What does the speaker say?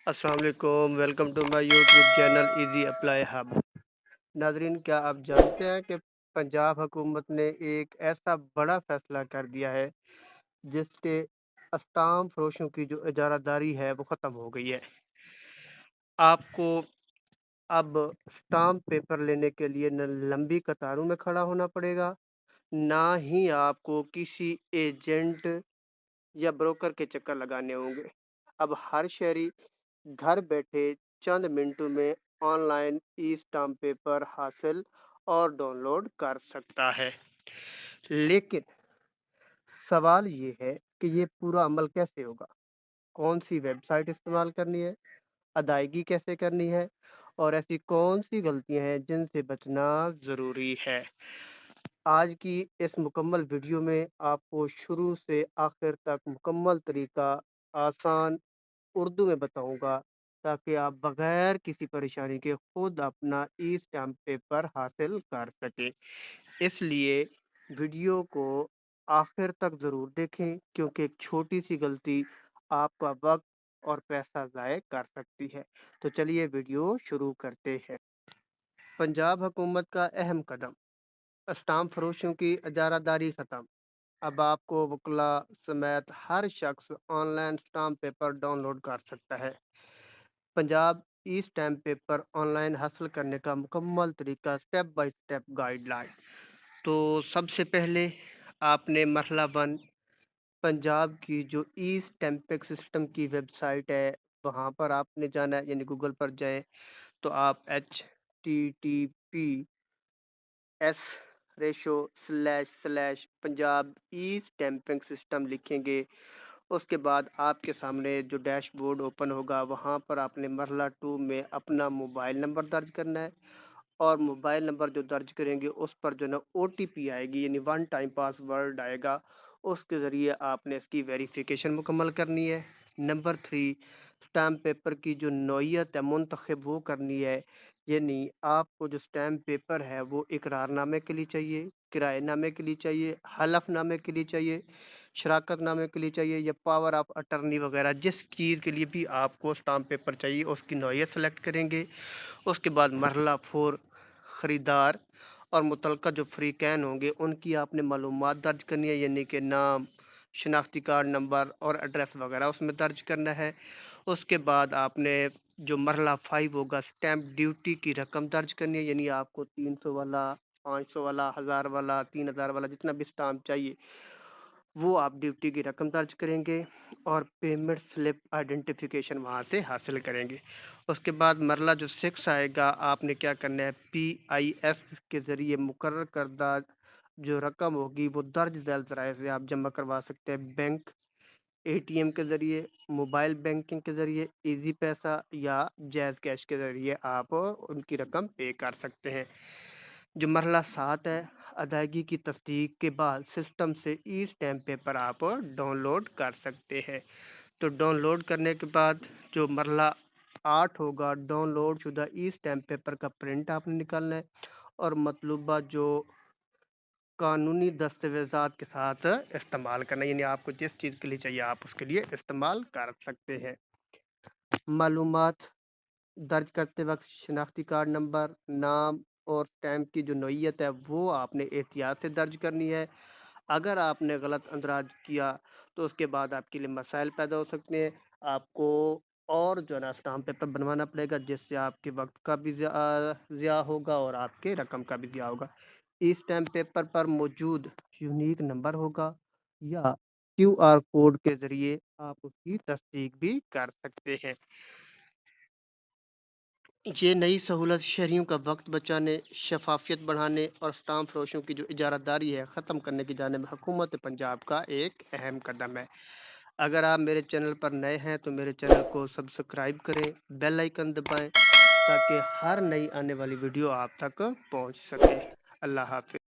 السلام علیکم، welcome to my YouTube channel Easy Apply Hub. ناظرین، کیا آپ جانتے ہیں کہ پنجاب حکومت نے ایک ایسا بڑا فیصلہ کر دیا ہے جس سے اسٹامپ فروشوں کی جو اجارہ داری ہے وہ ختم ہو گئی ہے۔ آپ کو اب اسٹامپ پیپر لینے کے لیے نہ لمبی قطاروں میں کھڑا ہونا پڑے گا، نہ ہی آپ کو کسی ایجنٹ یا بروکر کے چکر لگانے ہوں گے۔ اب ہر شہری گھر بیٹھے چند منٹوں میں on line E stamp paper حاصل اور ڈاؤن لوڈ کر سکتا ہے۔ لیکن سوال یہ ہے کہ یہ پورا عمل کیسے ہوگا؟ کون سی ویب سائٹ استعمال کرنی ہے؟ ادائیگی کیسے کرنی ہے؟ اور ایسی کون سی غلطیاں ہیں جن سے بچنا ضروری ہے؟ آج کی اس مکمل ویڈیو میں آپ کو شروع سے آخر تک مکمل طریقہ آسان اردو میں بتاؤں گا تاکہ آپ بغیر کسی پریشانی کے خود اپنا ای اسٹامپ پیپر حاصل کر سکیں۔ اس لیے ویڈیو کو آخر تک ضرور دیکھیں، کیونکہ ایک چھوٹی سی غلطی آپ کا وقت اور پیسہ ضائع کر سکتی ہے۔ تو چلیے ویڈیو شروع کرتے ہیں۔ پنجاب حکومت کا اہم قدم، اسٹامپ فروشوں کی اجارہ داری ختم۔ اب آپ کو وکلا سمیت ہر شخص online stamp paper download کر سکتا ہے۔ Punjab e stamp paper online حاصل کرنے کا مکمل طریقہ، step by step guideline. تو سب سے پہلے آپ نے مرحلہ 1، پنجاب کی جو ای اسٹیمپنگ سسٹم کی ویب سائٹ ہے وہاں پر آپ نے جانا ہے، یعنی گوگل پر جائیں تو آپ https://punjab e-stamping system لکھیں گے۔ اس کے بعد آپ کے سامنے جو ڈیش بورڈ اوپن ہوگا وہاں پر آپ نے مرحلہ 2 میں اپنا موبائل نمبر درج کرنا ہے، اور موبائل نمبر جو درج کریں گے اس پر جو نا او ٹی پی آئے گی، یعنی 1 ٹائم پاس ورڈ آئے گا، اس کے ذریعے آپ نے اس کی ویریفیکیشن مکمل کرنی ہے۔ نمبر 3، اسٹامپ پیپر کی جو نوعیت ہے منتخب وہ کرنی ہے، یعنی آپ کو جو اسٹامپ پیپر ہے وہ اقرار نامے کے لیے چاہیے، کرائے نامے کے لیے چاہیے، حلف نامے کے لیے چاہیے، شراکت نامے کے لیے چاہیے، یا پاور آف اٹرنی وغیرہ جس چیز کے لیے بھی آپ کو اسٹامپ پیپر چاہیے اس کی نوعیت سلیکٹ کریں گے۔ اس کے بعد مرحلہ 4، خریدار اور متعلقہ جو فریقین ہوں گے ان کی آپ نے معلومات درج کرنی ہے، یعنی کہ نام، شناختی کارڈ نمبر اور ایڈریس وغیرہ اس میں درج کرنا ہے۔ اس کے بعد آپ نے جو مرحلہ 5 ہوگا، اسٹیمپ ڈیوٹی کی رقم درج کرنی ہے، یعنی آپ کو 300 والا، 500 والا، 1000 والا، 3000 والا جتنا بھی اسٹامپ چاہیے وہ آپ ڈیوٹی کی رقم درج کریں گے، اور پیمنٹ سلپ آئیڈینٹیفیکیشن وہاں سے حاصل کریں گے۔ اس کے بعد مرحلہ جو 6 آئے گا، آپ نے کیا کرنا ہے، PIS کے ذریعے مقرر کردہ جو رقم ہوگی وہ درج ذیل ذرائع سے آپ جمع کروا سکتے ہیں، بینک، ATM کے ذریعے، موبائل بینکنگ کے ذریعے، ایزی پیسہ یا جیز کیش کے ذریعے آپ ان کی رقم پے کر سکتے ہیں۔ جو مرحلہ 7 ہے، ادائیگی کی تصدیق کے بعد سسٹم سے ای اسٹامپ پیپر آپ ڈاؤن لوڈ کر سکتے ہیں۔ تو ڈاؤن لوڈ کرنے کے بعد جو مرحلہ 8 ہوگا، ڈاؤن لوڈ شدہ ای اسٹامپ پیپر کا پرنٹ آپ نے نکالنا ہے اور مطلوبہ جو قانونی دستاویزات کے ساتھ استعمال کرنا ہے، یعنی آپ کو جس چیز کے لیے چاہیے آپ اس کے لیے استعمال کر سکتے ہیں۔ معلومات درج کرتے وقت شناختی کارڈ نمبر، نام اور اسٹامپ کی جو نوعیت ہے وہ آپ نے احتیاط سے درج کرنی ہے۔ اگر آپ نے غلط اندراج کیا تو اس کے بعد آپ کے لیے مسائل پیدا ہو سکتے ہیں۔ آپ کو اور جو ہے نا اسٹامپ پیپر بنوانا پڑے گا، جس سے آپ کے وقت کا بھی ضیاع ہوگا اور آپ کے رقم کا بھی ضیاع ہوگا۔ ای اسٹامپ پیپر پر موجود یونیک نمبر ہوگا یا QR کوڈ کے ذریعے آپ اس کی تصدیق بھی کر سکتے ہیں۔ یہ نئی سہولت شہریوں کا وقت بچانے، شفافیت بڑھانے اور اسٹامپ فروشوں کی جو اجارہ داری ہے ختم کرنے کی جانب حکومت پنجاب کا ایک اہم قدم ہے۔ اگر آپ میرے چینل پر نئے ہیں تو میرے چینل کو سبسکرائب کریں، بیل آئیکن دبائیں تاکہ ہر نئی آنے والی ویڈیو آپ تک پہنچ سکے۔ اللہ حافظ۔